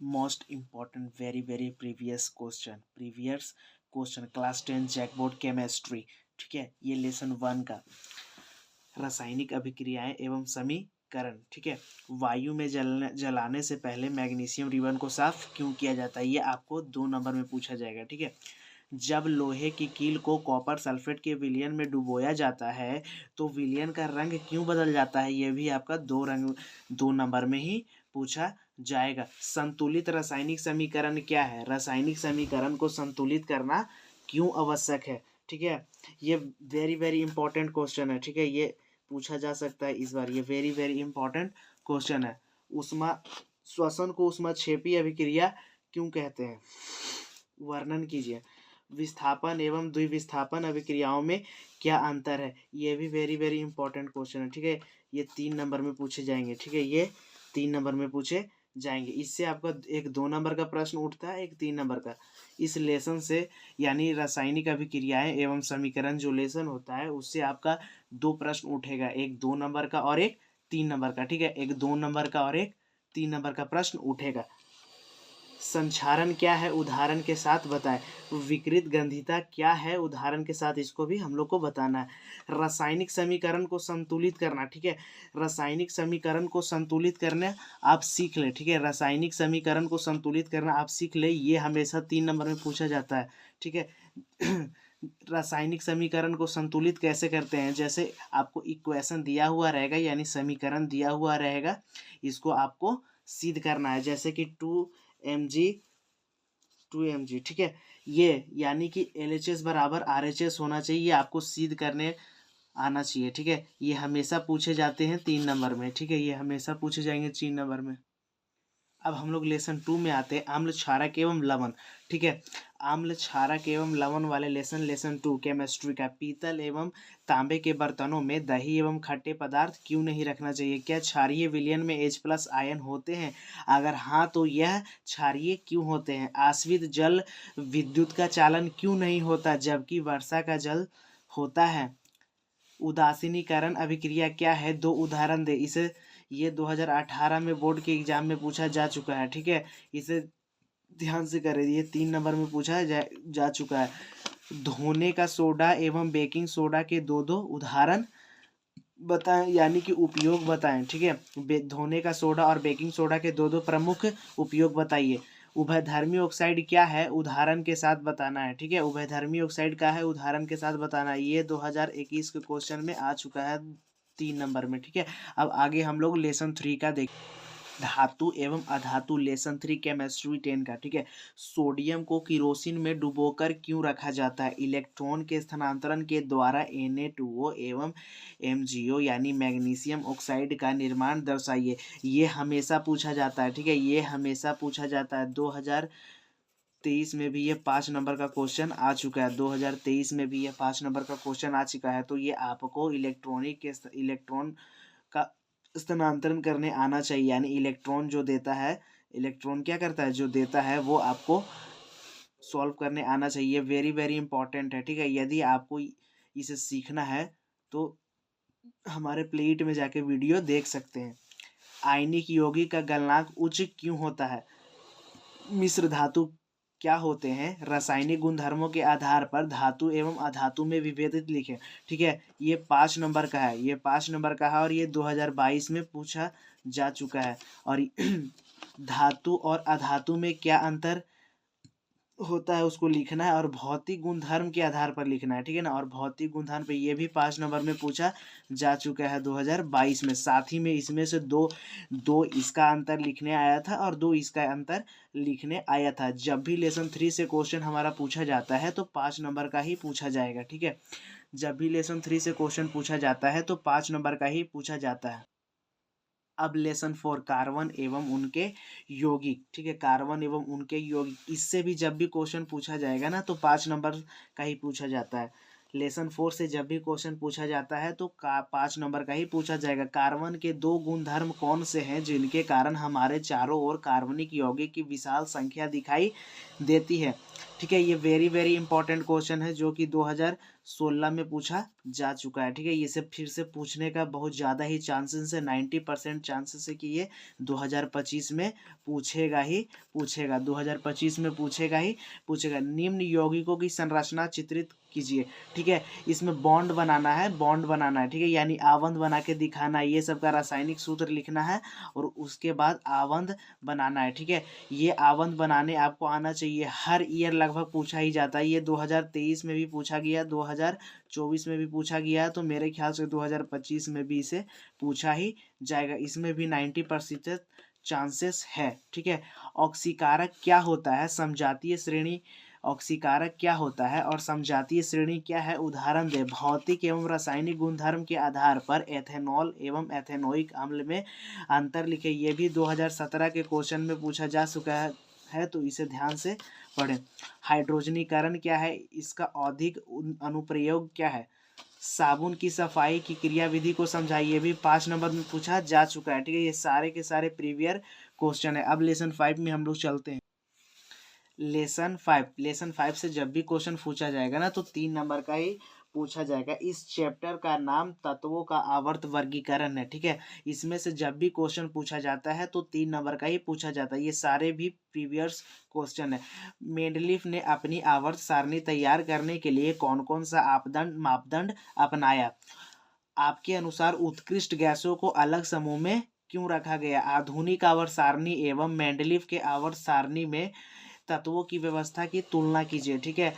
Most important very very previous question class 10 JAC board chemistry. ठीक है, ये लेसन 1 का रासायनिक अभिक्रियाएं एवं समीकरण। ठीक है, वायु में जलाने से पहले मैग्नीशियम रिबन को साफ क्यों किया जाता है, ये आपको 2 नंबर में पूछा जाएगा। ठीक है, जब लोहे की कील को कॉपर सल्फेट के विलयन में डुबोया जाता है तो विलयन का रंग क्यों बदल जाता है, ये भी आपका 2 नंबर में ही पूछा जाएगा। संतुलित रासायनिक समीकरण क्या है, रासायनिक समीकरण को संतुलित करना क्यों आवश्यक है। ठीक है, ये वेरी वेरी इंपॉर्टेंट क्वेश्चन है। ठीक है, ये पूछा जा सकता है इस बार, ये वेरी वेरी इंपॉर्टेंट क्वेश्चन है। उष्मा श्वसन को ऊष्माक्षेपी अभिक्रिया क्यों कहते हैं, वर्णन कीजिए। विस्थापन एवं द्विविस्थापन अभिक्रियाओं में क्या अंतर है, ये भी वेरी वेरी इंपॉर्टेंट क्वेश्चन है। ठीक है, ये 3 नंबर में पूछे जाएंगे। ठीक है, ये 3 नंबर में पूछे जाएंगे। इससे आपका एक 2 नंबर का प्रश्न उठता है, एक 3 नंबर का। इस लेसन से यानी रासायनिक अभिक्रियाएं एवं समीकरण जो लेसन होता है उससे आपका 2 प्रश्न उठेगा, एक 2 नंबर का और एक 3 नंबर का। ठीक है, एक 2 नंबर का और एक 3 नंबर का प्रश्न उठेगा। संक्षारण क्या है, उदाहरण के साथ बताएं। विकृत गंधिता क्या है, उदाहरण के साथ इसको भी हम लोग को बताना है। रासायनिक समीकरण को संतुलित करना। ठीक है, रासायनिक समीकरण को संतुलित करने आप सीख ले। ठीक है, रासायनिक समीकरण को संतुलित करना आप सीख ले, ये हमेशा 3 नंबर में पूछा जाता है। ठीक है, रासायनिक समीकरण को संतुलित कैसे करते हैं, जैसे आपको इक्वेशन दिया हुआ रहेगा यानी समीकरण दिया हुआ रहेगा, इसको आपको सिद्ध करना है। जैसे कि 2mg। ठीक है, ये यानी कि LHS बराबर RHS होना चाहिए, ये आपको सिद्ध करने आना चाहिए। ठीक है, ये हमेशा पूछे जाते हैं 3 नंबर में। ठीक है, ये हमेशा पूछे जाएंगे 3 नंबर में। अब हम लोग लेसन 2 में आते हैं, आम्ल क्षारक एवं लवण। ठीक है, आम्ल क्षारक एवं लवण वाले लेसन 2 केमिस्ट्री का। पीतल एवं तांबे के बर्तनों में दही एवं खट्टे पदार्थ क्यों नहीं रखना चाहिए, क्या क्षारीय विलयन में H+ आयन होते हैं, अगर हाँ तो यह क्षारीय क्यों होते हैं। आश्रित जल विद्युत का चालन क्यों नहीं होता जबकि वर्षा का जल होता है। उदासीनीकरण अभिक्रिया क्या है, 2 उदाहरण दे। इसे ये 2018 में बोर्ड के एग्जाम में पूछा जा चुका है। ठीक है, इसे ध्यान से करें, ये 3 नंबर में पूछा जा चुका है। धोने का सोडा एवं बेकिंग सोडा के 2 उदाहरण बताएं यानी कि उपयोग बताएं। ठीक है, धोने का सोडा और बेकिंग सोडा के 2 प्रमुख उपयोग बताइए। उभयधर्मी ऑक्साइड क्या है, उदाहरण के साथ बताना है। ठीक है, उभयधर्मी ऑक्साइड क्या है, उदाहरण के साथ बताना है। ये 2021 के क्वेश्चन में आ चुका है 3 नंबर में। ठीक है, अब आगे हम लोग लेसन 3 का देखें। धातु एवं अधातु लेसन 3 केमिस्ट्री 10 का। ठीक है, सोडियम को किरोसिन में डुबोकर क्यों रखा जाता है, इलेक्ट्रॉन के स्थानांतरण के द्वारा Na2O एवं MgO यानी मैग्नीशियम ऑक्साइड का निर्माण दर्शाइए, ये हमेशा पूछा जाता है। ठीक है, ये हमेशा पूछा जाता है। 2023 में भी ये 5 नंबर का क्वेश्चन आ चुका है, 2023 में भी ये 5 नंबर का क्वेश्चन आ चुका है। तो ये आपको इलेक्ट्रॉन का स्थानांतरण करने आना चाहिए, यानी इलेक्ट्रॉन जो देता है, इलेक्ट्रॉन क्या करता है, जो देता है वो आपको सॉल्व करने आना चाहिए। वेरी वेरी इंपॉर्टेंट है। ठीक है, यदि आपको इसे सीखना है तो हमारे प्लेलिस्ट में जाके वीडियो देख सकते हैं। आयनिक यौगिक का गलनांक उच्च क्यों होता है, मिश्र धातु क्या होते हैं, रासायनिक गुणधर्मों के आधार पर धातु एवं अधातु में विभेदित लिखें। ठीक है, ये 5 नंबर का है, ये 5 नंबर का है और ये 2022 में पूछा जा चुका है। और धातु और अधातु में क्या अंतर होता है उसको लिखना है और भौतिक गुणधर्म के आधार पर लिखना है। ठीक है ना, और भौतिक गुणधर्म पे ये भी 5 नंबर में पूछा जा चुका है 2022 में। साथ ही में इसमें से दो इसका अंतर लिखने आया था और 2 इसका अंतर लिखने आया था। जब भी लेसन 3 से क्वेश्चन हमारा पूछा जाता है तो 5 नंबर का ही पूछा जाएगा। ठीक है, जब भी लेसन 3 से क्वेश्चन पूछा जाता है तो 5 नंबर का ही पूछा जाता है। अब लेसन 4 कार्बन एवं उनके यौगिक। ठीक है, कार्बन एवं उनके यौगिक, इससे भी जब भी क्वेश्चन पूछा जाएगा ना तो 5 नंबर का ही पूछा जाता है। लेसन 4 से जब भी क्वेश्चन पूछा जाता है तो 5 नंबर का ही पूछा जाएगा। कार्बन के 2 गुणधर्म कौन से हैं जिनके कारण हमारे चारों ओर कार्बनिक यौगिक की विशाल संख्या दिखाई देती है। ठीक है, ये वेरी वेरी इंपॉर्टेंट क्वेश्चन है जो कि 2016 में पूछा जा चुका है, ठीक है। इसे फिर से पूछने का बहुत ज़्यादा ही चांसेस है, 90% चांसेस है कि ये 2025 में पूछेगा 2025 में पूछेगा। निम्न यौगिकों की संरचना चित्रित कीजिए, ठीक है। इसमें बॉन्ड बनाना है, ठीक है, यानी आवंध बना के दिखाना है, ये सब का रासायनिक सूत्र लिखना है और उसके बाद आवंध बनाना है, ठीक है। ये आवंध बनाने आपको आना चाहिए, हर ईयर लगभग पूछा ही जाता है। ये 2023 में भी पूछा गया, 2024 में भी पूछा गया, तो मेरे ख्याल से 2025 में भी इसे पूछा ही जाएगा। इसमें भी 90% चांसेस है, ठीक है। ऑक्सीकारक क्या होता है, समजातीय श्रेणी ऑक्सीकारक क्या होता है और समजातीय श्रेणी क्या है, उदाहरण दे। भौतिक एवं रासायनिक गुणधर्म के आधार पर एथेनॉल एवं एथेनोइक अम्ल में अंतर लिखे। ये भी 2017 के क्वेश्चन में पूछा जा चुका है, तो इसे ध्यान से पढ़ें। हाइड्रोजनीकरण क्या है, इसका औद्योगिक अनुप्रयोग क्या है। साबुन की सफाई की क्रियाविधि को समझाइए, भी 5 नंबर में पूछा जा चुका है, ठीक है। ये सारे के सारे प्रीवियर क्वेश्चन है। अब लेसन 5 में हम लोग चलते हैं। लेसन 5 से जब भी क्वेश्चन पूछा जाएगा ना, तो 3 नंबर का ही पूछा जाएगा। इस चैप्टर का नाम तत्वों का आवर्त वर्गीकरण है, ठीक है। इसमें से जब भी क्वेश्चन पूछा जाता है तो 3 नंबर का ही पूछा जाता है। ये सारे भी प्रीवियस क्वेश्चन है। मेंडलीफ ने अपनी आवर्त सारणी तैयार करने के लिए कौन कौन सा मापदंड अपनाया। आपके अनुसार उत्कृष्ट गैसों को अलग समूह में क्यों रखा गया। आधुनिक आवर्त सारणी एवं मेंडलीफ के आवर्त सारणी में तत्वों की व्यवस्था की तुलना कीजिए, ठीक है।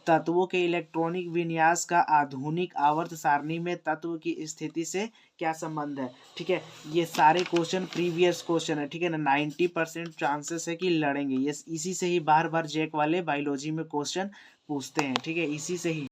तत्वों के इलेक्ट्रॉनिक विन्यास का आधुनिक आवर्त सारणी में तत्व की स्थिति से क्या संबंध है, ठीक है। ये सारे क्वेश्चन प्रीवियस क्वेश्चन है, ठीक है ना। 90% चांसेस है कि लड़ेंगे। ये इसी से ही बार बार जेक वाले बायोलॉजी में क्वेश्चन पूछते हैं, ठीक है, इसी से ही।